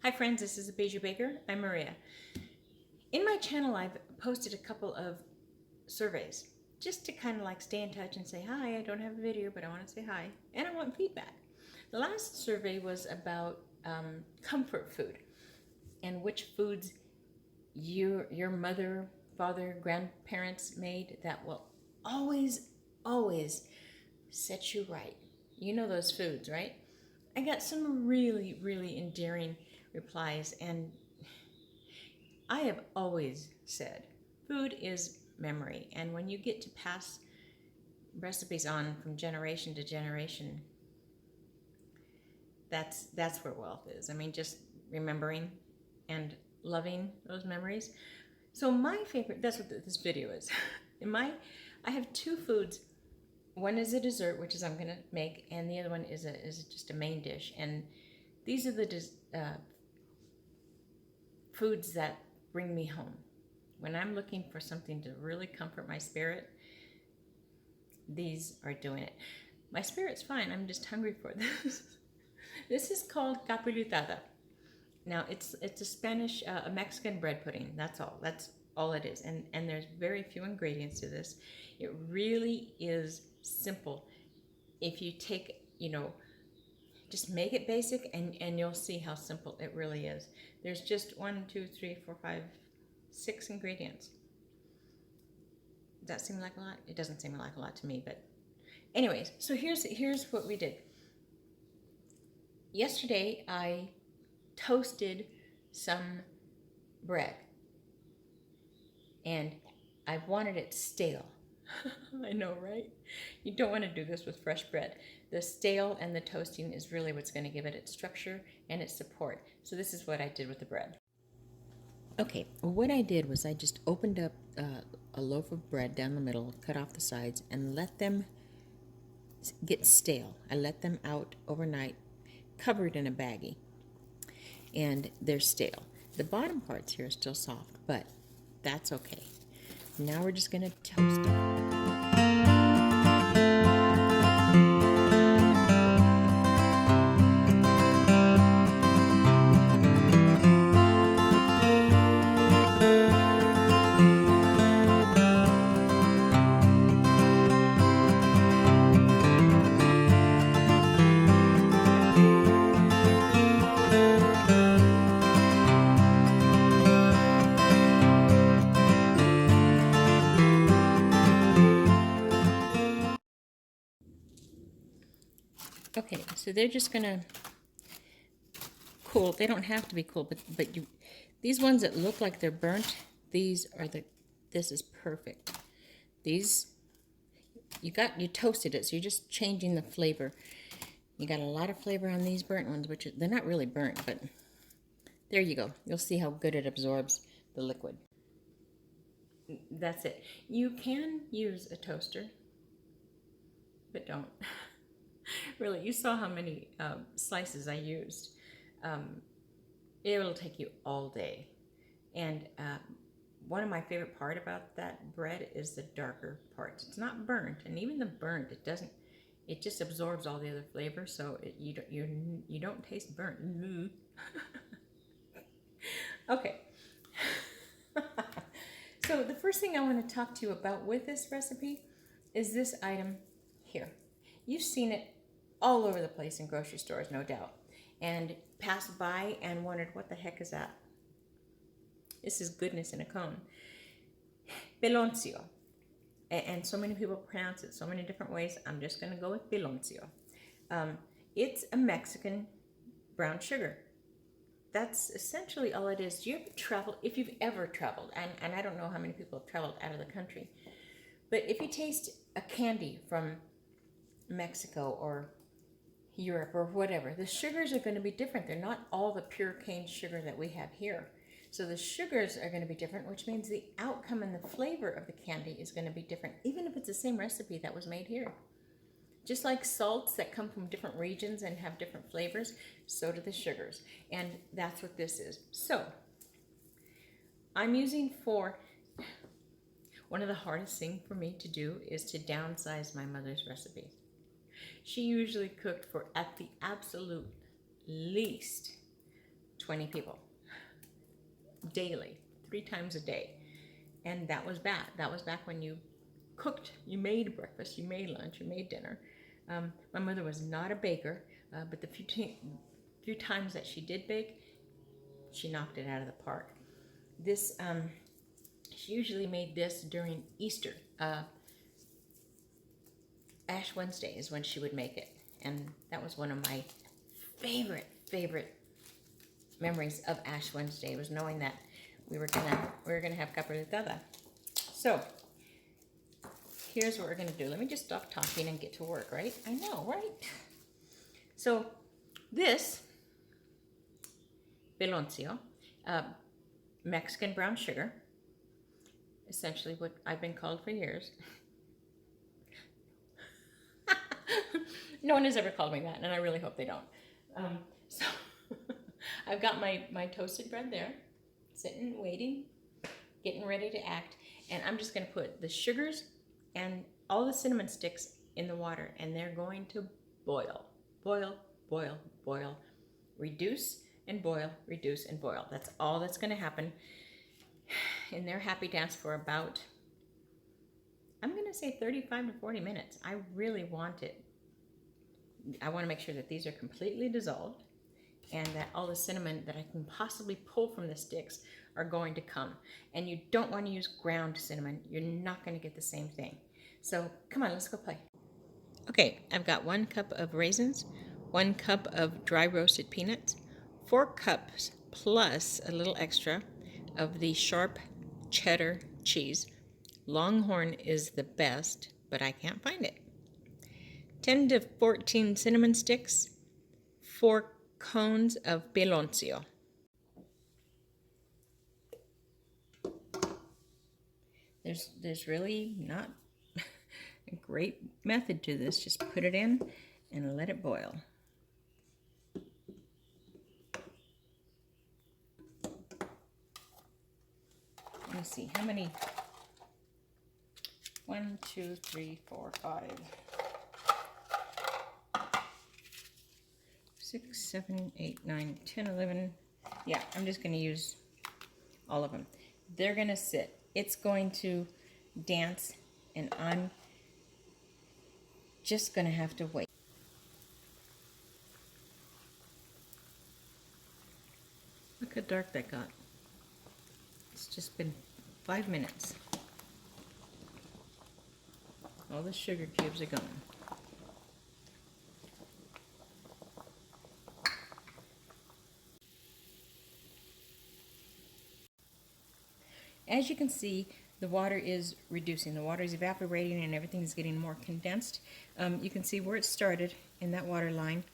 Hi friends, this is a Bijou Baker. I'm Maria. In my channel, I've posted a couple of surveys just to kind of like stay in touch and say, hi, I don't have a video, but I want to say hi, and I want feedback. The last survey was about comfort food and which foods your mother, father, grandparents made that will always set you right. You know those foods, right? I got some really endearing replies, and I have always said food is memory, and when you get to pass recipes on from generation to generation, that's where wealth is. I mean, just remembering and loving those memories. So my favorite, that's what this video is. I have two foods. One is a dessert, which is I'm gonna make, and the other one is just a main dish. And these are the foods that bring me home. When I'm looking for something to really comfort my spirit, these are doing it. My spirit's fine, I'm just hungry for this. This is called Capirotada. Now, it's a Spanish, a Mexican bread pudding. That's all it is. And there's very few ingredients to this. It really is simple. If you take, just make it basic, and you'll see how simple it really is. There's just 1, 2, 3, 4, 5, 6 ingredients. Does that seem like a lot? It doesn't seem like a lot to me, but anyways, so here's what we did. Yesterday, I toasted some bread, and I wanted it stale. I know, right? You don't want to do this with fresh bread. The stale and the toasting is really what's going to give it its structure and its support. So this is what I did with the bread. Okay, what I did was I just opened up a loaf of bread down the middle, cut off the sides, and let them get stale. I let them out overnight, covered in a baggie, and they're stale. The bottom parts here are still soft, but that's okay. Now we're just going to toast them. Okay, so they're just gonna cool. They don't have to be cool, but these ones that look like they're burnt, this is perfect. These, you toasted it, so you're just changing the flavor. You got a lot of flavor on these burnt ones, which they're not really burnt, but there you go. You'll see how good it absorbs the liquid. That's it. You can use a toaster, but don't. Really, you saw how many slices I used. It'll take you all day. And one of my favorite part about that bread is the darker parts. It's not burnt, and even the burnt, it just absorbs all the other flavor, so you don't taste burnt. Okay. So the first thing I want to talk to you about with this recipe is this item here. You've seen it all over the place in grocery stores, no doubt, and passed by and wondered, what the heck is that? This is goodness in a cone. Piloncillo. And so many people pronounce it so many different ways. I'm just going to go with piloncillo. It's a Mexican brown sugar. That's essentially all it is. Do you ever travel? If you've ever traveled, and I don't know how many people have traveled out of the country, but if you taste a candy from Mexico or Europe or whatever, the sugars are going to be different. They're not all the pure cane sugar that we have here. So the sugars are going to be different, which means the outcome and the flavor of the candy is going to be different, even if it's the same recipe that was made here. Just like salts that come from different regions and have different flavors, so do the sugars. And that's what this is. So I'm using one of the hardest things for me to do is to downsize my mother's recipes. She usually cooked for, at the absolute least, 20 people daily, 3 times a day. And that was bad. That was back when you cooked, you made breakfast, you made lunch, you made dinner. My mother was not a baker, but the few times that she did bake, she knocked it out of the park. This, she usually made this during Easter. Ash Wednesday is when she would make it. And that was one of my favorite memories of Ash Wednesday, was knowing that we were gonna have Capirotada. So here's what we're gonna do. Let me just stop talking and get to work, right? I know, right? So this Piloncillo, Mexican brown sugar, essentially what I've been called for years. No one has ever called me that, and I really hope they don't. So I've got my toasted bread there, sitting, waiting, getting ready to act, and I'm just going to put the sugars and all the cinnamon sticks in the water, and they're going to boil, boil, boil, boil, reduce and boil, reduce and boil. That's all that's going to happen in their happy dance for about, I'm going to say 35 to 40 minutes. I really want it. I want to make sure that these are completely dissolved and that all the cinnamon that I can possibly pull from the sticks are going to come. And you don't want to use ground cinnamon. You're not going to get the same thing. So come on, let's go play. Okay, I've got 1 cup of raisins, 1 cup of dry roasted peanuts, 4 cups plus a little extra of the sharp cheddar cheese. Longhorn is the best, but I can't find it. 10 to 14 cinnamon sticks, 4 cones of piloncillo. There's really not a great method to this. Just put it in and let it boil. Let me see, how many? 1, 2, 3, 4, 5, 6, 7, 8, 9, 10, 11. Yeah, I'm just going to use all of them. They're going to sit. It's going to dance, and I'm just going to have to wait. Look how dark that got. It's just been 5 minutes. All the sugar cubes are gone. As you can see, the water is reducing. The water is evaporating and everything is getting more condensed. You can see where it started in that water line,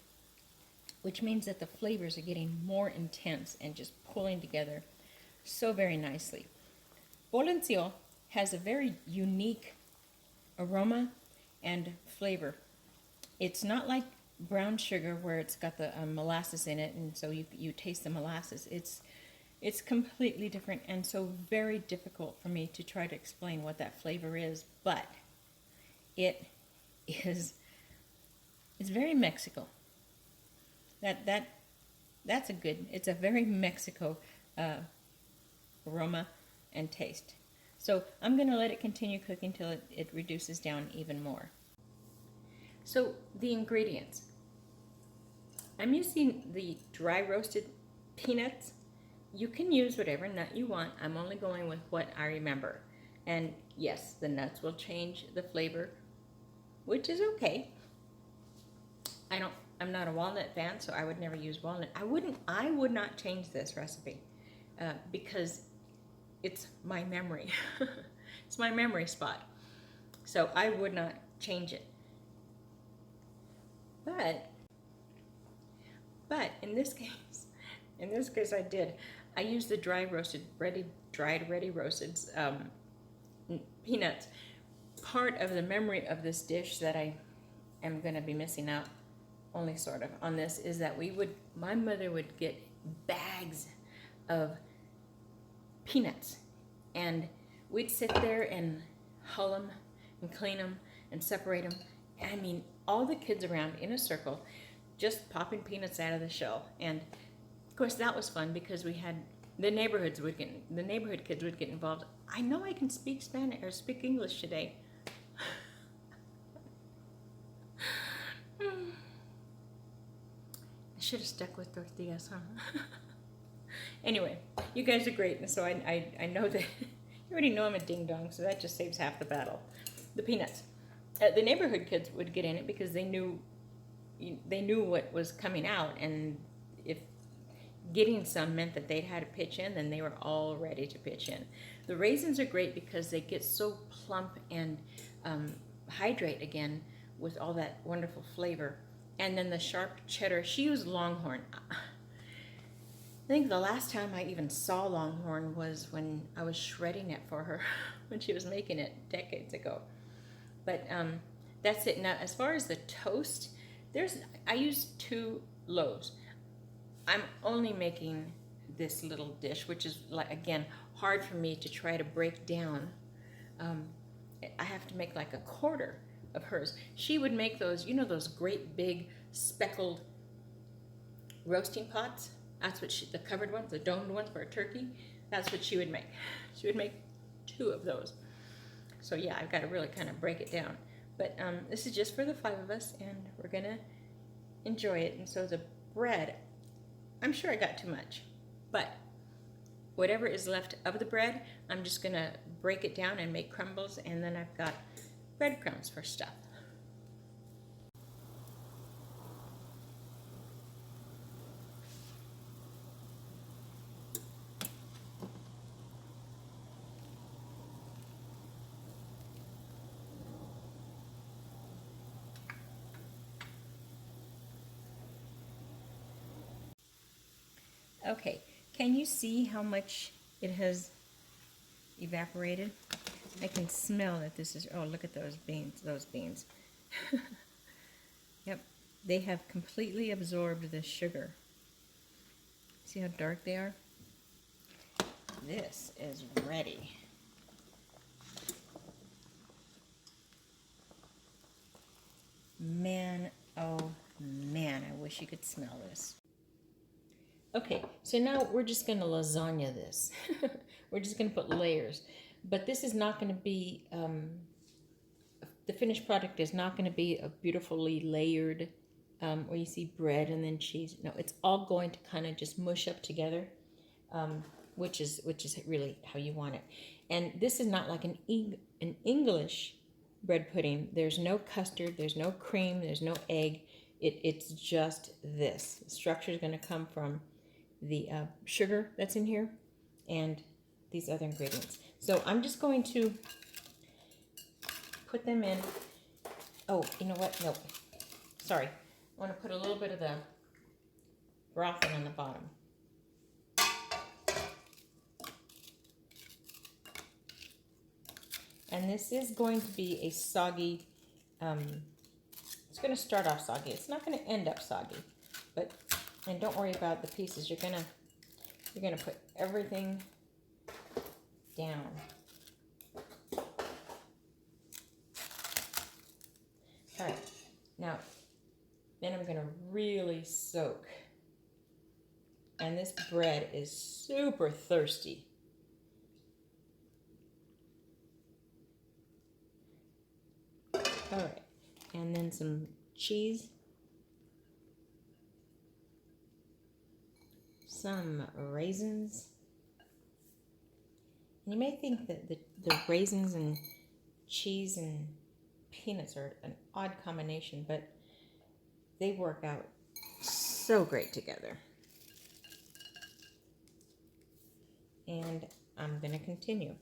which means that the flavors are getting more intense and just pulling together so very nicely. Piloncillo has a very unique aroma and flavor. It's not like brown sugar where it's got the molasses in it, and so you taste the molasses. It's completely different, and so very difficult for me to try to explain what that flavor is, but it's very Mexico. That's it's a very Mexico aroma and taste. So I'm going to let it continue cooking till it reduces down even more. So the ingredients. I'm using the dry roasted peanuts. You can use whatever nut you want. I'm only going with what I remember. And yes, the nuts will change the flavor, which is okay. I'm not a walnut fan, so I would never use walnut. I would not change this recipe because it's my memory. It's my memory spot. So I would not change it. But in this case I did. I used the dried ready roasted peanuts. Part of the memory of this dish that I am going to be missing out, only sort of, on this is that my mother would get bags of peanuts, and we'd sit there and hull them and clean them and separate them. I mean, all the kids around in a circle just popping peanuts out of the shell. And course, that was fun because we had the neighborhood kids would get involved. I know I can speak Spanish or speak English today. I should have stuck with tortillas, huh? Anyway, you guys are great, and so I know that you already know I'm a ding dong, so that just saves half the battle. The peanuts. The neighborhood kids would get in it because they knew what was coming out, and if getting some meant that they'd had to pitch in, then they were all ready to pitch in. The raisins are great because they get so plump and hydrate again with all that wonderful flavor. And then the sharp cheddar, she used Longhorn. I think the last time I even saw Longhorn was when I was shredding it for her when she was making it decades ago. But that's it. Now, as far as the toast, I use 2 loaves. I'm only making this little dish, which is, like, again, hard for me to try to break down. I have to make like a quarter of hers. She would make those, you know, those great big speckled roasting pots. That's what the covered ones, the domed ones for a turkey. That's what she would make. She would make 2 of those. So yeah, I've got to really kind of break it down. But this is just for the 5 of us, and we're gonna enjoy it. And so the bread, I'm sure I got too much, but whatever is left of the bread, I'm just gonna break it down and make crumbles, and then I've got breadcrumbs for stuff. Okay, can you see how much it has evaporated? I can smell that this is, oh, look at those beans, Yep, they have completely absorbed the sugar. See how dark they are? This is ready. Man, oh man, I wish you could smell this. Okay, so now we're just going to lasagna this. We're just going to put layers. But this is not going to be, the finished product is not going to be a beautifully layered, where you see bread and then cheese. No, it's all going to kind of just mush up together, which is really how you want it. And this is not like an English bread pudding. There's no custard, there's no cream, there's no egg. It's just this. The structure is going to come from the sugar that's in here and these other ingredients. So I'm just going to put them in. Oh, you know what? Nope. Sorry. I want to put a little bit of the broth in on the bottom. And this is going to be a soggy, it's going to start off soggy. It's not going to end up soggy, but, and don't worry about the pieces. You're gonna put everything down. All right, now, then I'm gonna really soak. And this bread is super thirsty. All right, and then some cheese. Some raisins. And you may think that the raisins and cheese and peanuts are an odd combination, but they work out so great together. And I'm going to continue.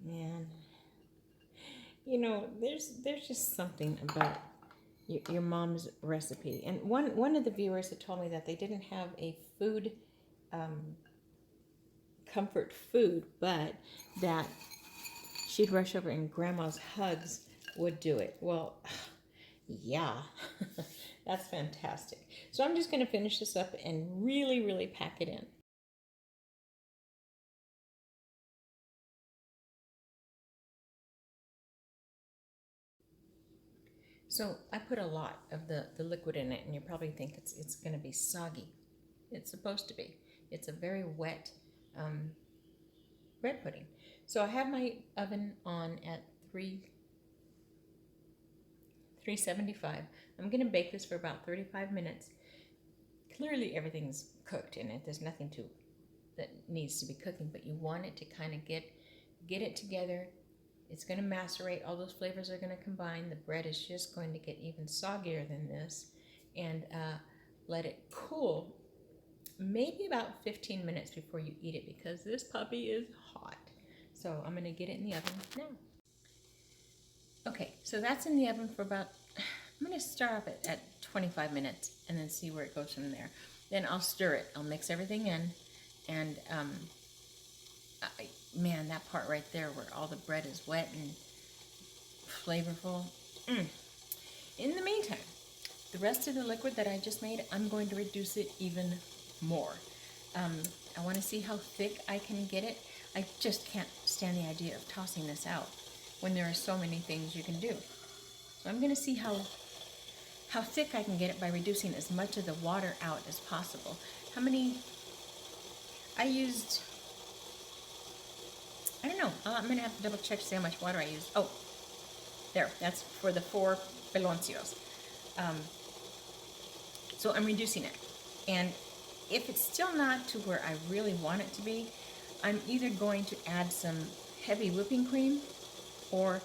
Man, you know, there's just something about your mom's recipe. And one of the viewers had told me that they didn't have a food comfort food, but that she'd rush over and grandma's hugs would do it. Well, yeah, that's fantastic. So I'm just going to finish this up and really, really pack it in. So I put a lot of the liquid in it, and you probably think it's going to be soggy. It's supposed to be. It's a very wet bread pudding. So I have my oven on at 375. I'm going to bake this for about 35 minutes. Clearly everything's cooked in it. There's nothing that needs to be cooking, but you want it to kind of get it together. It's going to macerate. All those flavors are going to combine. The bread is just going to get even soggier than this, and let it cool maybe about 15 minutes before you eat it, because this puppy is hot. So I'm going to get it in the oven now. Okay, so that's in the oven for about, I'm going to start off at 25 minutes and then see where it goes from there. Then I'll stir it. I'll mix everything in, and man, that part right there where all the bread is wet and flavorful. In the meantime, the rest of the liquid that I just made, I'm going to reduce it even more. I want to see how thick I can get it. I just can't stand the idea of tossing this out when there are so many things you can do. So I'm going to see how thick I can get it by reducing as much of the water out as possible. I don't know. I'm going to have to double check to see how much water I used. Oh, there. That's for the 4 piloncillos. So I'm reducing it. And if it's still not to where I really want it to be, I'm either going to add some heavy whipping cream or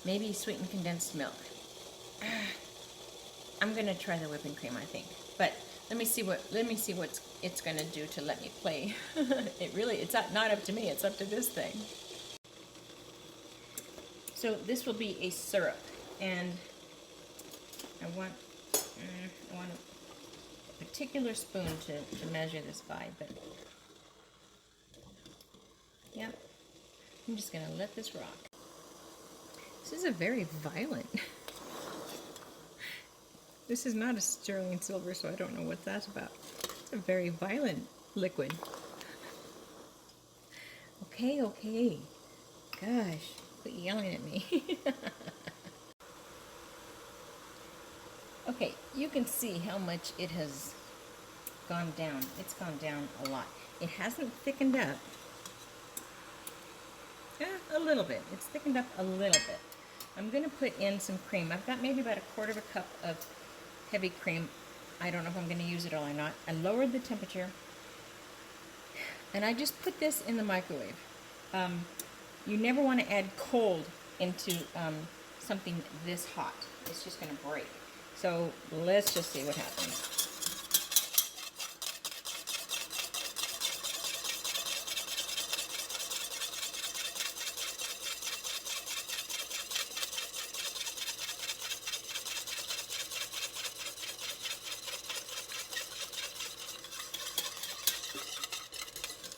maybe sweetened condensed milk. I'm going to try the whipping cream, I think. But let me see what it's going to do to let me play. It's not up to me. It's up to this thing. So this will be a syrup, and I want a particular spoon to measure this by, but yeah, I'm just going to let this rock. This is a very violent. This is not a sterling silver, so I don't know what that's about. It's a very violent liquid. Okay. Gosh, quit yelling at me. Okay, you can see how much it has gone down. It's gone down a lot. It hasn't thickened up. A little bit. It's thickened up a little bit. I'm going to put in some cream. I've got maybe about 1/4 cup of heavy cream. I don't know if I'm going to use it all or not. I lowered the temperature, and I just put this in the microwave. You never want to add cold into something this hot. It's just going to break. So let's just see what happens.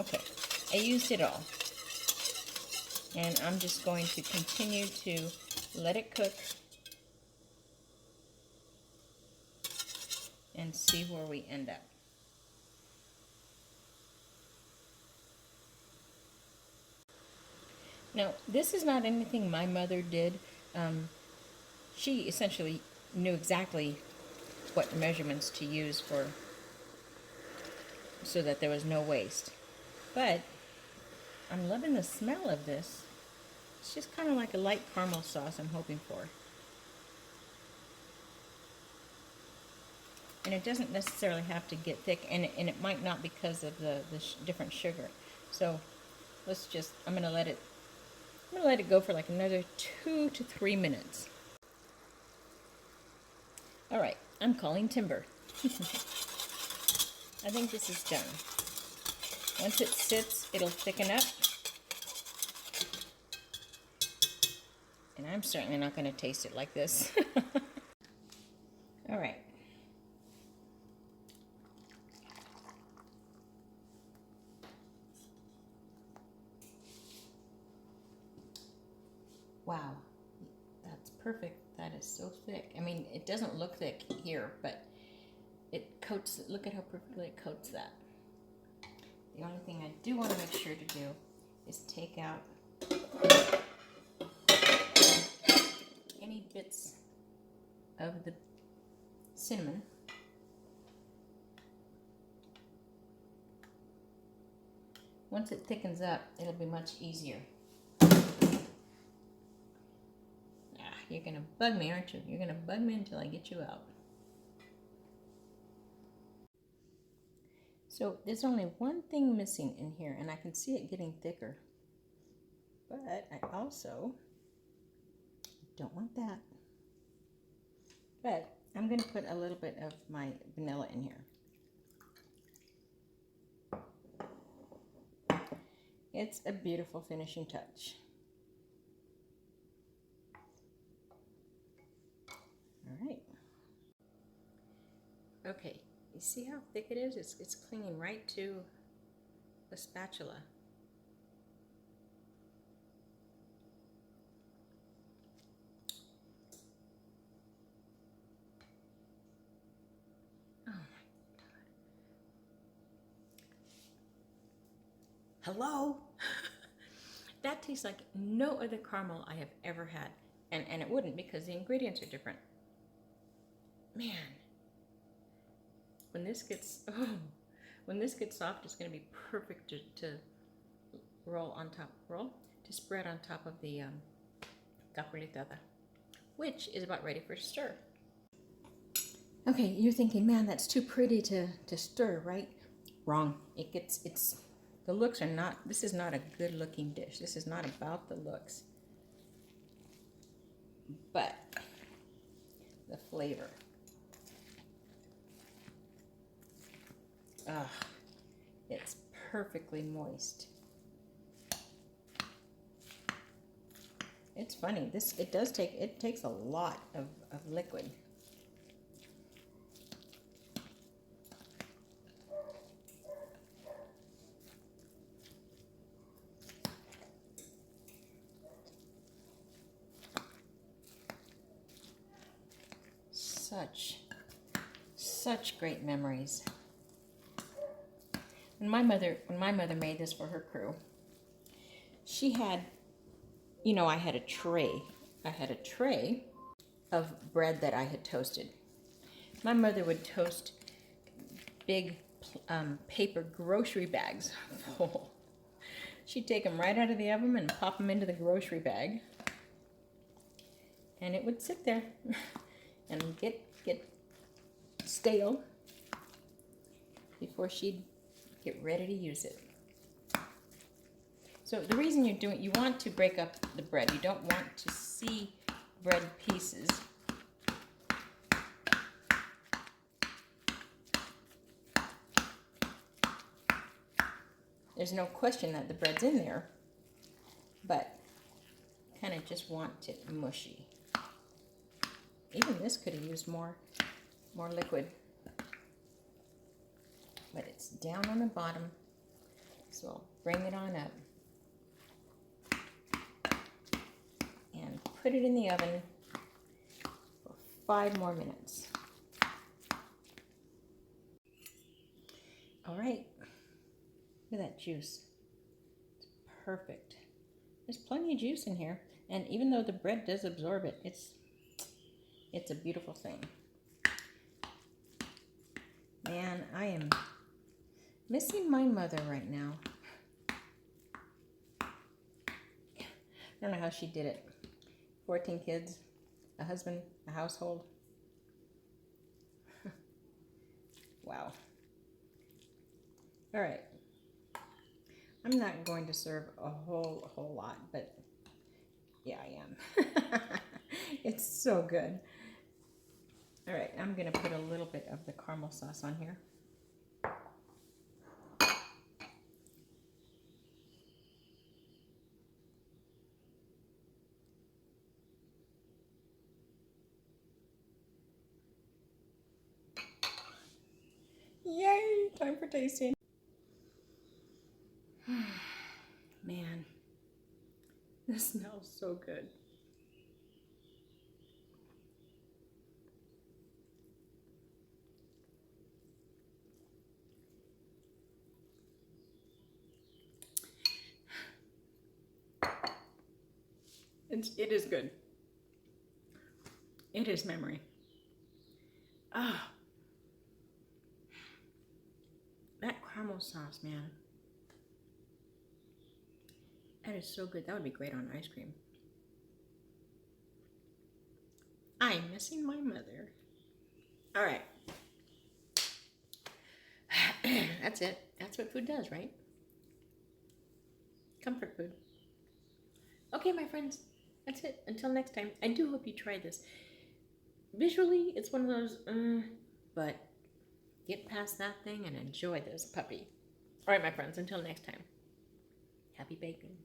Okay, I used it all, and I'm just going to continue to let it cook and see where we end up. Now, this is not anything my mother did. She essentially knew exactly what measurements to use so that there was no waste. But I'm loving the smell of this. It's just kind of like a light caramel sauce I'm hoping for. And it doesn't necessarily have to get thick, and it might not because of the different sugar. So I'm gonna let it go for like another 2 to 3 minutes. All right, I'm calling timber. I think this is done. Once it sits, it'll thicken up. And I'm certainly not going to taste it like this. All right. perfect. That is so thick. I mean, it doesn't look thick here, but it coats, look at how perfectly it coats that. The only thing I do want to make sure to do is take out any bits of the cinnamon. Once it thickens up, it'll be much easier. You're gonna bug me, aren't you? You're gonna bug me until I get you out. So there's only one thing missing in here, and I can see it getting thicker. But I also don't want that. But I'm gonna put a little bit of my vanilla in here. It's a beautiful finishing touch. All right. Okay, you see how thick it is? It's clinging right to the spatula. Oh my God. Hello? That tastes like no other caramel I have ever had. And it wouldn't, because the ingredients are different. Man. When this gets soft, it's going to be perfect to roll on top, to spread on top of the capirotada, which is about ready for stir. Okay, you're thinking, man, that's too pretty to stir, right? Wrong. The looks are not, this is not a good looking dish. This is not about the looks, but the flavor. It's perfectly moist. It's funny, it takes a lot of liquid. Such great memories. When my mother made this for her crew, she had, you know, I had a tray of bread that I had toasted. My mother would toast big paper grocery bags full. She'd take them right out of the oven and pop them into the grocery bag, and it would sit there and get stale before she'd get ready to use it. So the reason you want to break up the bread. You don't want to see bread pieces. There's no question that the bread's in there, but kind of just want it mushy. Even this could have used more liquid, but it's down on the bottom, so I'll bring it on up and put it in the oven for 5 more minutes. All right, look at that juice. It's perfect. There's plenty of juice in here, and even though the bread does absorb it, it's a beautiful thing. Man, I am missing my mother right now. I don't know how she did it. 14 kids, a husband, a household. Wow. All right. I'm not going to serve a whole lot, but yeah, I am. It's so good. All right, I'm going to put a little bit of the caramel sauce on here. Yay, time for tasting. Man, this smells so good. It is good. It is memory. Ah, that caramel sauce, man. That is so good. That would be great on ice cream. I'm missing my mother. All right. That's it. That's what food does, right? Comfort food. Okay, my friends. That's it. Until next time. I do hope you try this. Visually, it's one of those, but get past that thing and enjoy this puppy. All right, my friends. Until next time. Happy baking.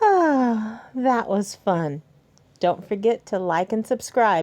Ah, that was fun. Don't forget to like and subscribe.